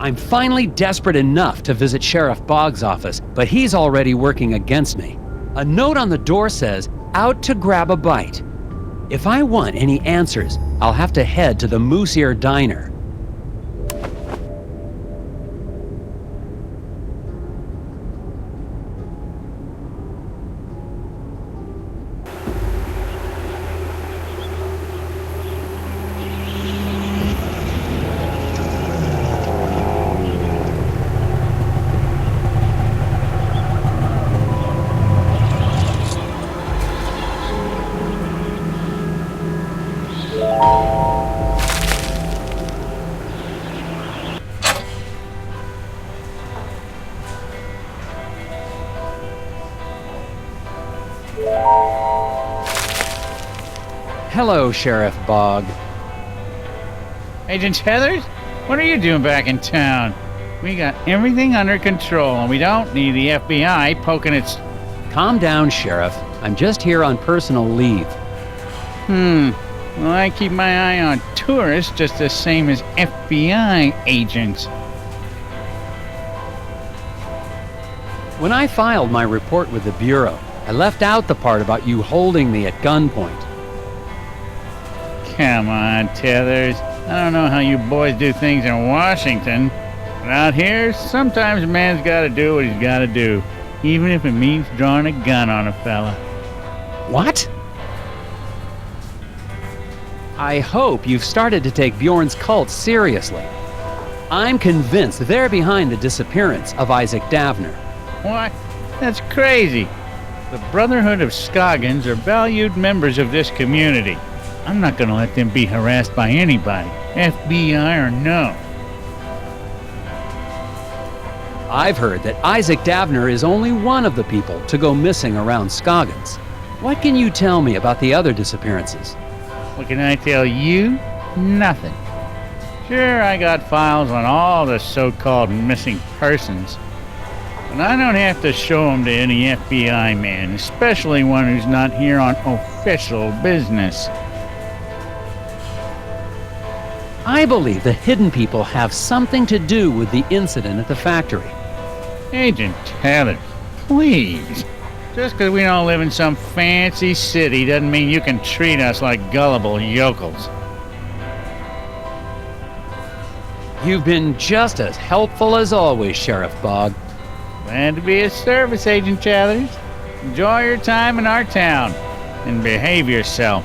I'm finally desperate enough to visit Sheriff Boggs' office, but he's already working against me. A note on the door says, "Out to grab a bite." If I want any answers, I'll have to head to the Moose Ear Diner. Hello, Sheriff Bogg. Agent Tetersa? What are you doing back in town? We got everything under control, and we don't need the FBI poking its... Calm down, Sheriff. I'm just here on personal leave. Well, I keep my eye on tourists just the same as FBI agents. When I filed my report with the Bureau, I left out the part about you holding me at gunpoint. Come on, Tetersa. I don't know how you boys do things in Washington, but out here, sometimes a man's gotta do what he's gotta do, even if it means drawing a gun on a fella. What? I hope you've started to take Bjorn's cult seriously. I'm convinced they're behind the disappearance of Isaac Davner. What? That's crazy. The Brotherhood of Skoggins are valued members of this community. I'm not gonna let them be harassed by anybody, FBI or no. I've heard that Isaac Davner is only one of the people to go missing around Skoggins. What can you tell me about the other disappearances? What can I tell you? Nothing. Sure, I got files on all the so-called missing persons, but I don't have to show them to any FBI man, especially one who's not here on official business. I believe the hidden people have something to do with the incident at the factory. Agent Tetersa, please. Just because we don't live in some fancy city doesn't mean you can treat us like gullible yokels. You've been just as helpful as always, Sheriff Bogg. Glad to be of service, Agent Tetersa. Enjoy your time in our town and behave yourself.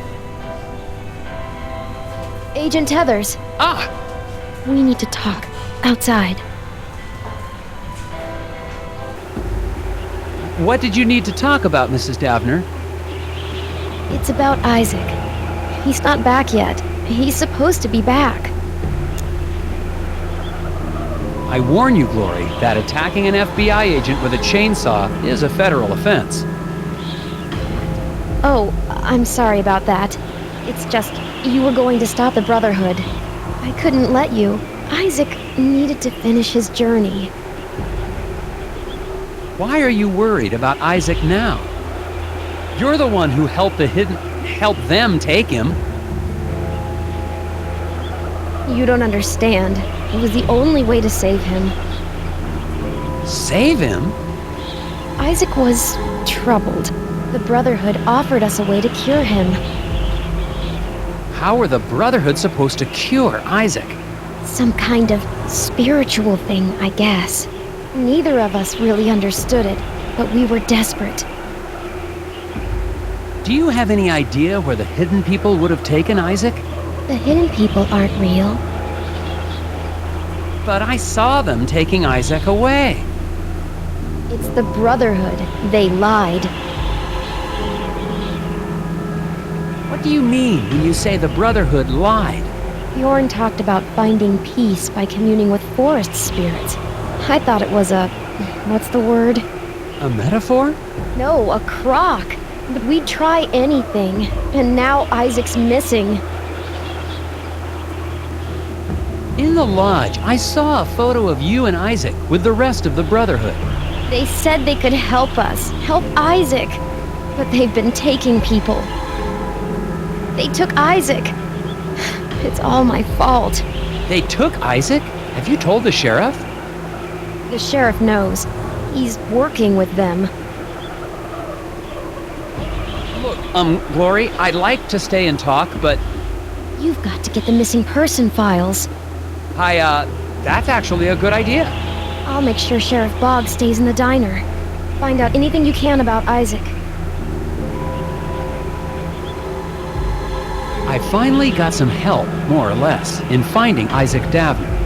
Agent Tetersa. Ah! We need to talk. Outside. What did you need to talk about, Mrs. Davner? It's about Isaac. He's not back yet. He's supposed to be back. I warn you, Glory, that attacking an FBI agent with a chainsaw is a federal offense. Oh, I'm sorry about that. It's just, you were going to stop the Brotherhood. I couldn't let you. Isaac needed to finish his journey. Why are you worried about Isaac now? You're the one who helped them take him. You don't understand. It was the only way to save him. Save him? Isaac was troubled. The Brotherhood offered us a way to cure him. How were the Brotherhood supposed to cure Isaac? Some kind of spiritual thing, I guess. Neither of us really understood it, but we were desperate. Do you have any idea where the hidden people would have taken Isaac? The hidden people aren't real. But I saw them taking Isaac away. It's the Brotherhood. They lied. What do you mean when you say the Brotherhood lied? Bjorn talked about finding peace by communing with forest spirits. I thought it was a... what's the word? A metaphor? No, a crock. But we'd try anything. And now Isaac's missing. In the lodge, I saw a photo of you and Isaac with the rest of the Brotherhood. They said they could help us, help Isaac. But they've been taking people. They took Isaac. It's all my fault. They took Isaac? Have you told the sheriff? The sheriff knows. He's working with them. Look, Glory, I'd like to stay and talk, but You've got to get the missing person files. that's actually a good idea. I'll make sure Sheriff Boggs stays in the diner. Find out anything you can about Isaac. I finally got some help, more or less, in finding Isaac Davner.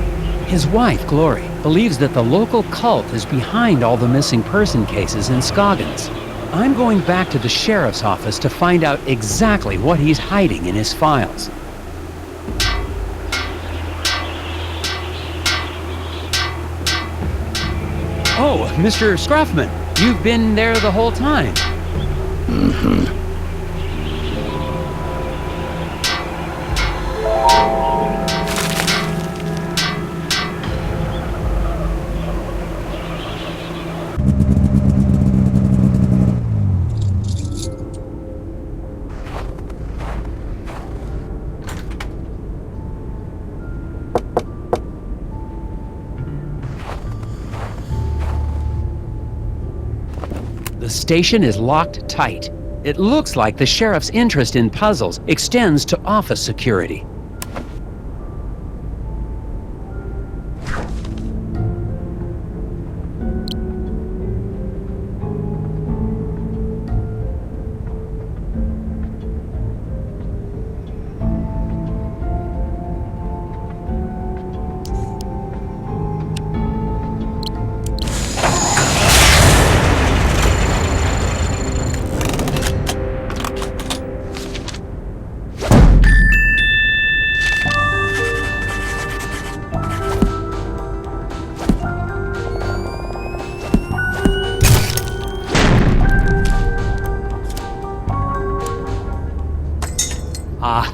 His wife, Glory, believes that the local cult is behind all the missing person cases in Skoggins. I'm going back to the sheriff's office to find out exactly what he's hiding in his files. Oh, Mr. Scruffman, you've been there the whole time. The station is locked tight. It looks like the sheriff's interest in puzzles extends to office security.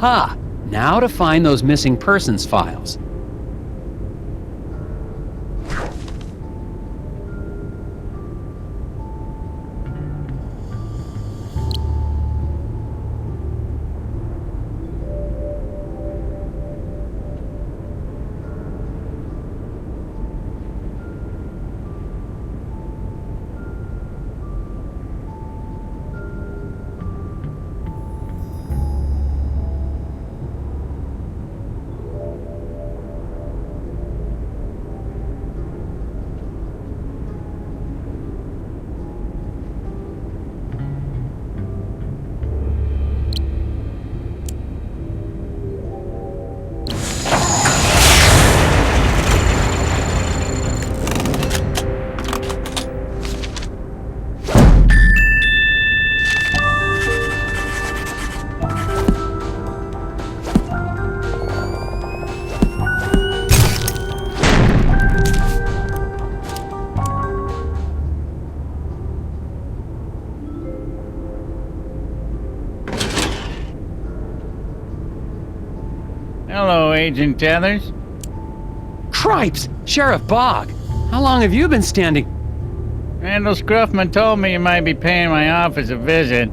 Aha! Now to find those missing persons files. Hello, Agent Tethers. Cripes! Sheriff Bog! How long have you been standing? Randall Scruffman told me you might be paying my office a visit.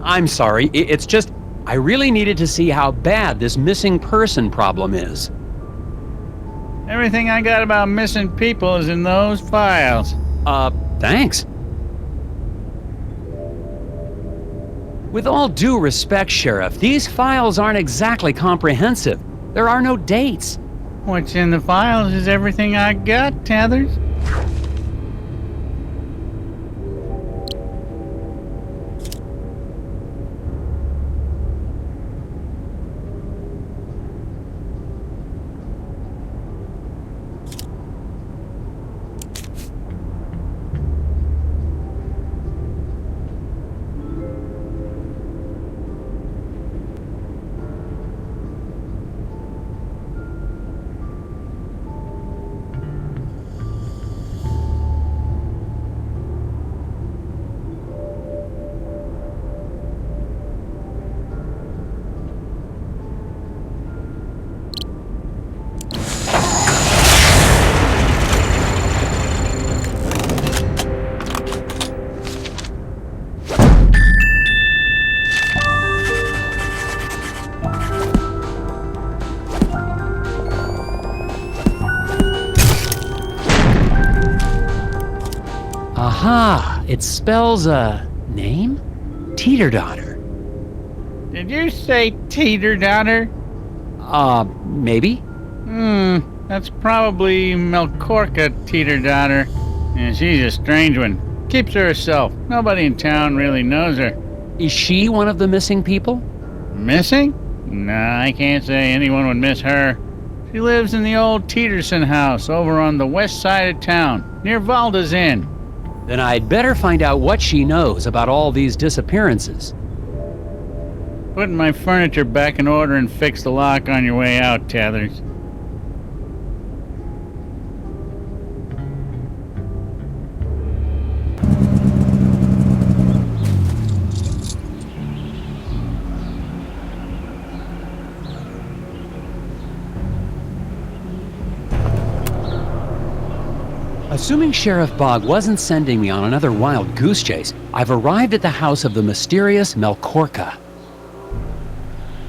I'm sorry, it's just, I really needed to see how bad this missing person problem is. Everything I got about missing people is in those files. Thanks. With all due respect, Sheriff, these files aren't exactly comprehensive. There are no dates. What's in the files is everything I got, Tethers. Aha! It spells a name? Teterdottir. Did you say Teterdottir? Maybe? That's probably Korka Teterdottir. And she's a strange one. Keeps to herself. Nobody in town really knows her. Is she one of the missing people? Missing? Nah, I can't say anyone would miss her. She lives in the old Teterson house over on the west side of town, near Valda's Inn. Then I'd better find out what she knows about all these disappearances. Putting my furniture back in order and fix the lock on your way out, Tethers. Assuming Sheriff Bog wasn't sending me on another wild goose chase, I've arrived at the house of the mysterious Korka.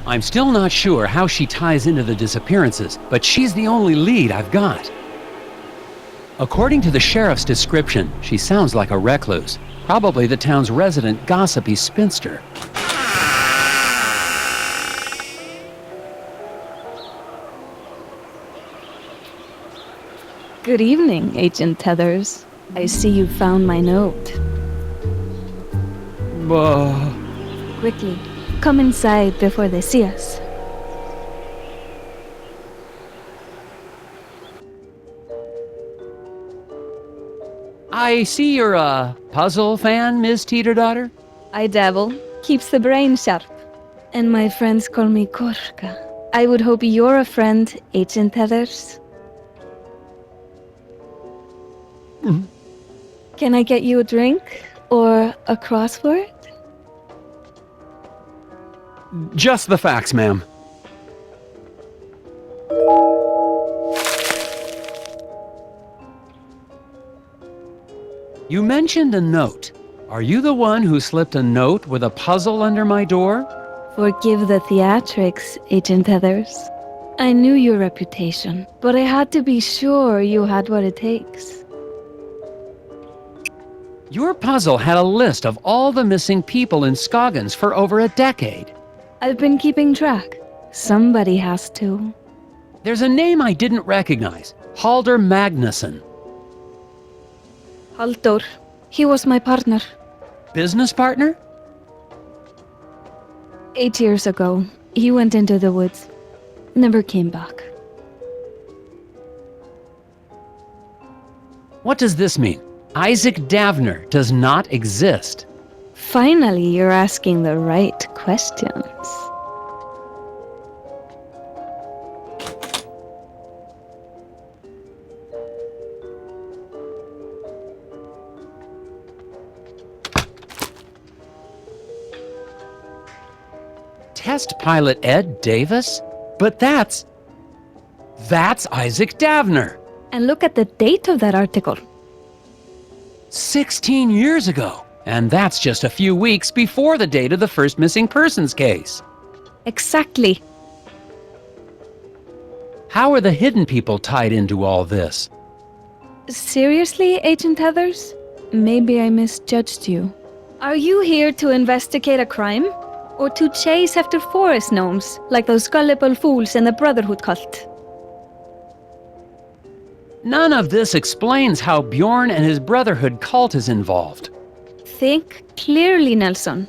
I'm still not sure how she ties into the disappearances, but she's the only lead I've got. According to the sheriff's description, she sounds like a recluse, probably the town's resident gossipy spinster. Good evening, Agent Tethers. I see you found my note. Quickly, come inside before they see us. I see you're a puzzle fan, Ms. Teterdottir? I dabble. Keeps the brain sharp. And my friends call me Korka. I would hope you're a friend, Agent Tethers. Can I get you a drink? Or a crossword? Just the facts, ma'am. You mentioned a note. Are you the one who slipped a note with a puzzle under my door? Forgive the theatrics, Agent Tethers. I knew your reputation, but I had to be sure you had what it takes. Your puzzle had a list of all the missing people in Skoggins for over a decade. I've been keeping track. Somebody has to. There's a name I didn't recognize. Halder Magnusson. Halldór. He was my partner. Business partner? 8 years ago, he went into the woods. Never came back. What does this mean? Isaac Davner does not exist. Finally, you're asking the right questions. Test pilot Ed Davis? But that's Isaac Davner. And look at the date of that article. 16 years ago. And that's just a few weeks before the date of the first missing persons case. Exactly. How are the hidden people tied into all this? Seriously, Agent Tethers? Maybe I misjudged you. Are you here to investigate a crime? Or to chase after forest gnomes, like those gullible fools in the Brotherhood cult? None of this explains how Bjorn and his Brotherhood cult is involved. Think clearly, Nelson.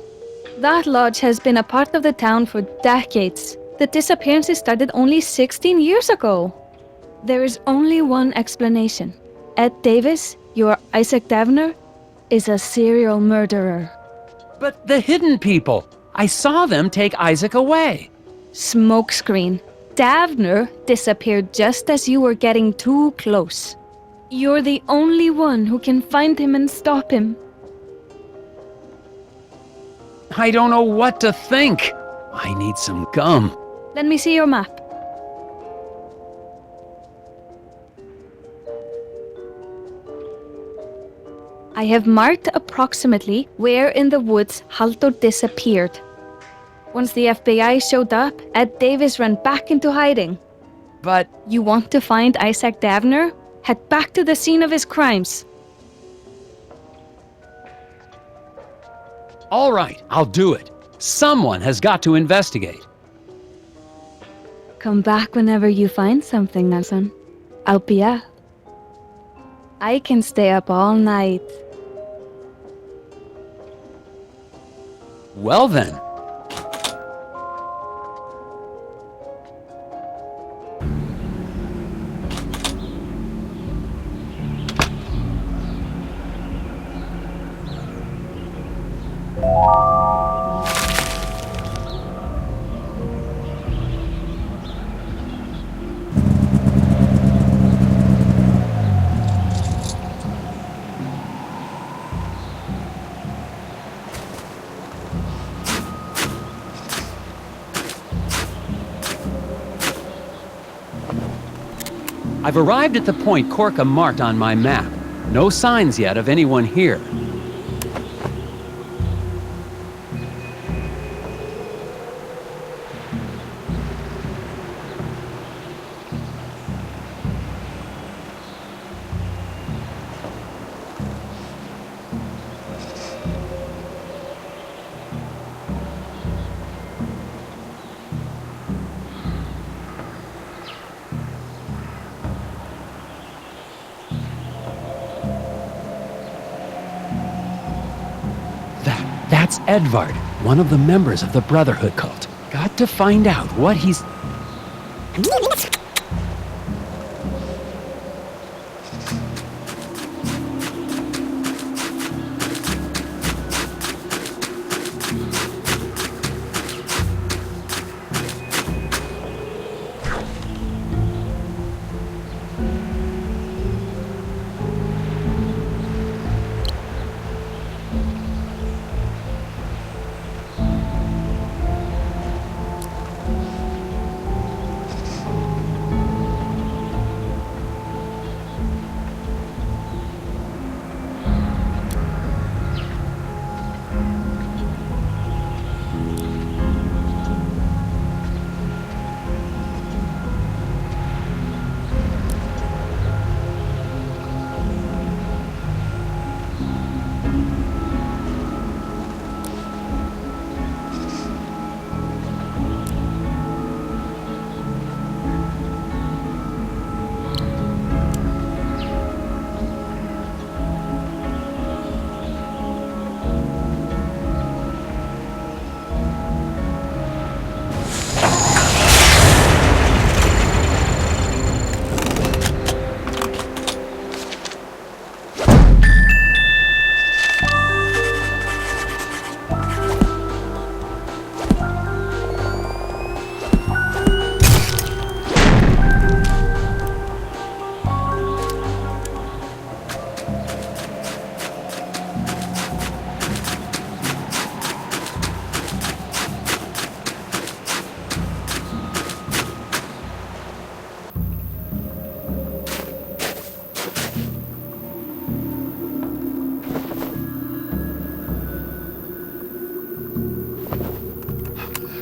That lodge has been a part of the town for decades. The disappearances started only 16 years ago. There is only one explanation. Ed Davis, your Isaac Davner, is a serial murderer. But the hidden people! I saw them take Isaac away. Smokescreen. Davner disappeared just as you were getting too close. You're the only one who can find him and stop him. I don't know what to think. I need some gum. Let me see your map. I have marked approximately where in the woods Halldór disappeared. Once the FBI showed up, Ed Davis ran back into hiding. But You want to find Isaac Davner? Head back to the scene of his crimes. All right, I'll do it. Someone has got to investigate. Come back whenever you find something, Nelson. I'll be up. I can stay up all night. Well then. I've arrived at the point Korka marked on my map. No signs yet of anyone here. That's Edvard, one of the members of the Brotherhood cult. Got to find out what he's...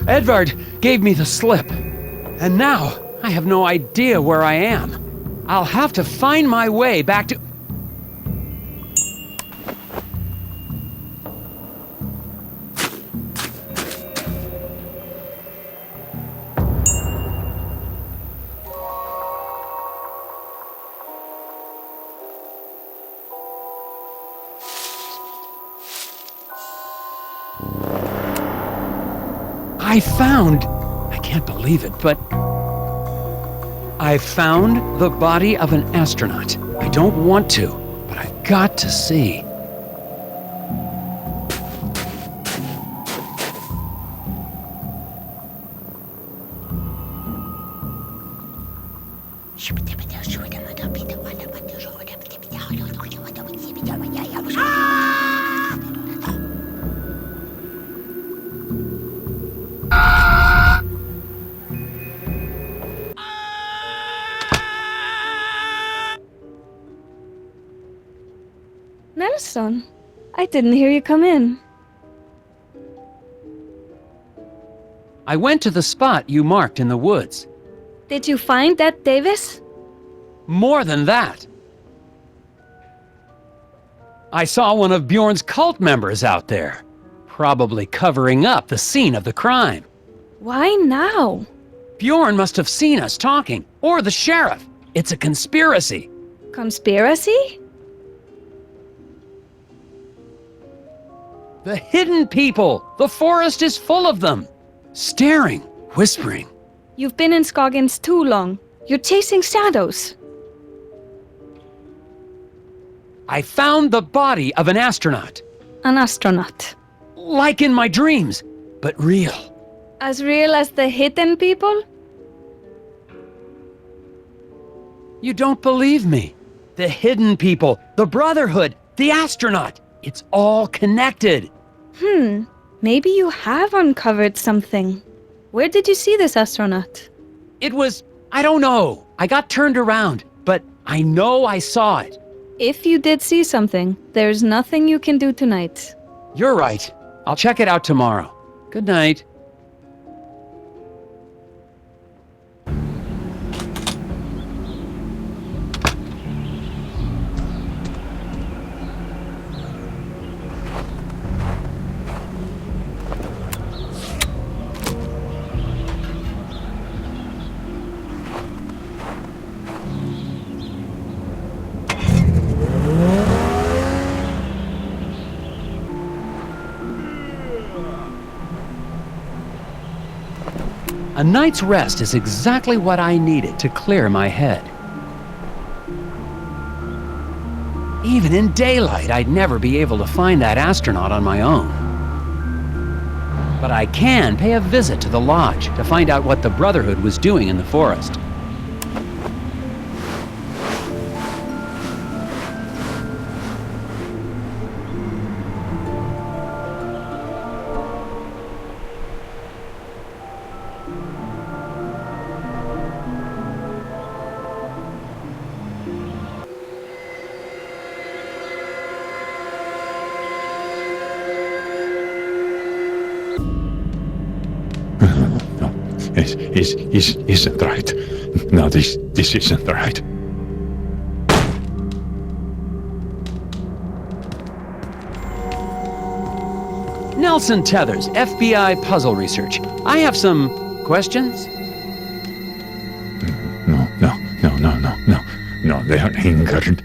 Edvard gave me the slip. And now, I have no idea where I am. I'll have to find my way back to... I can't believe it, but I found the body of an astronaut. I don't want to, but I've got to see. Nelson, I didn't hear you come in. I went to the spot you marked in the woods. Did you find that Davis? More than that. I saw one of Bjorn's cult members out there. Probably covering up the scene of the crime. Why now? Bjorn must have seen us talking, or the sheriff. It's a conspiracy. Conspiracy? The hidden people! The forest is full of them! Staring, whispering. You've been in Skoggins too long. You're chasing shadows. I found the body of an astronaut. An astronaut. Like in my dreams, but real. As real as the hidden people? You don't believe me. The hidden people, the Brotherhood, the astronaut. It's all connected. Maybe you have uncovered something. Where did you see this astronaut? It was, I don't know. I got turned around, but I know I saw it. If you did see something, there's nothing you can do tonight. You're right. I'll check it out tomorrow. Good night. A night's rest is exactly what I needed to clear my head. Even in daylight, I'd never be able to find that astronaut on my own. But I can pay a visit to the lodge to find out what the Brotherhood was doing in the forest. Isn't right. No, this isn't right. Nelsona Tetersa, FBI puzzle research. I have some questions. No, they are angered.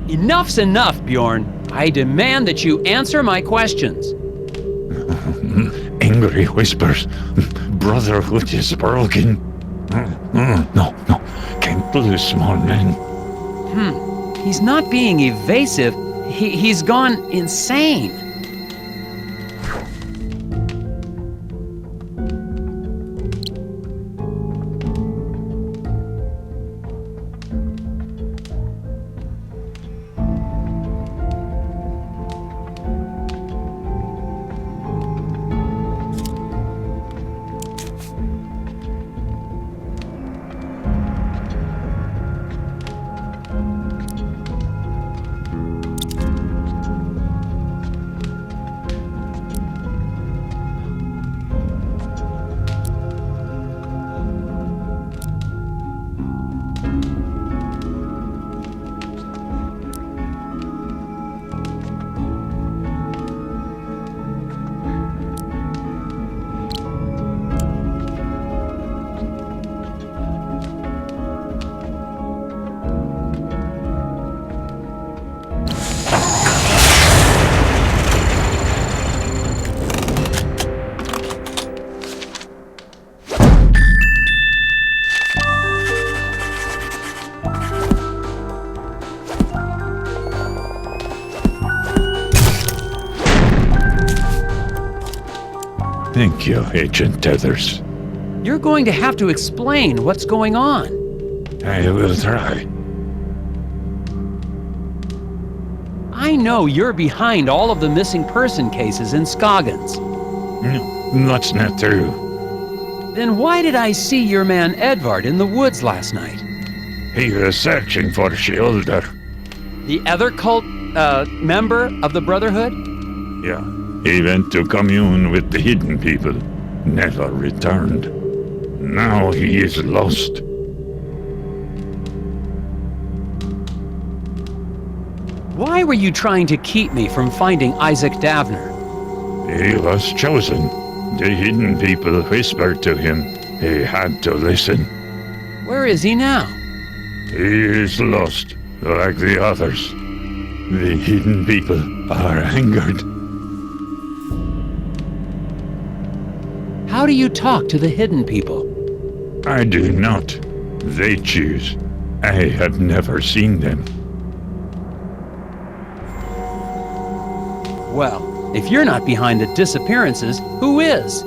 Enough's enough, Bjorn. I demand that you answer my questions. Angry whispers. Brotherhood is broken. No. Can't lose small men. He's not being evasive. He's gone insane. Thank you, Agent Tetersa. You're going to have to explain what's going on. I will try. I know you're behind all of the missing person cases in Skoggins. No, that's not true. Then why did I see your man Edvard in the woods last night? He was searching for Shoulder. The other cult, member of the Brotherhood? Yeah. He went to commune with the hidden people. Never returned. Now he is lost. Why were you trying to keep me from finding Isaac Davner? He was chosen. The hidden people whispered to him. He had to listen. Where is he now? He is lost, like the others. The hidden people are angered. How do you talk to the hidden people? I do not. They choose. I have never seen them. Well, if you're not behind the disappearances, who is?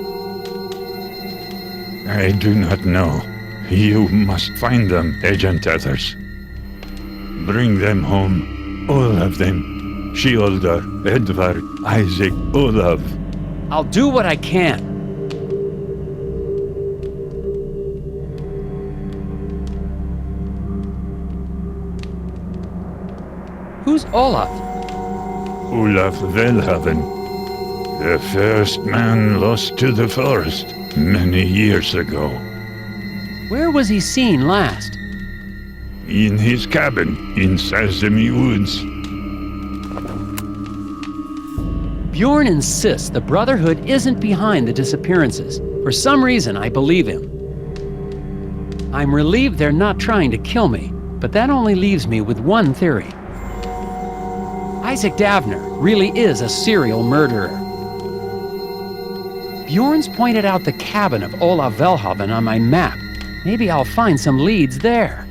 I do not know. You must find them, Agent Tetersa. Bring them home. All of them. Shielder, Edvard, Isaac, Olaf. I'll do what I can. Who's Olaf? Olaf Velhaven. The first man lost to the forest many years ago. Where was he seen last? In his cabin in Sesame Woods. Bjorn insists the Brotherhood isn't behind the disappearances. For some reason, I believe him. I'm relieved they're not trying to kill me, but that only leaves me with one theory. Isaac Davner really is a serial murderer. Bjorn's pointed out the cabin of Olaf Velhaven on my map. Maybe I'll find some leads there.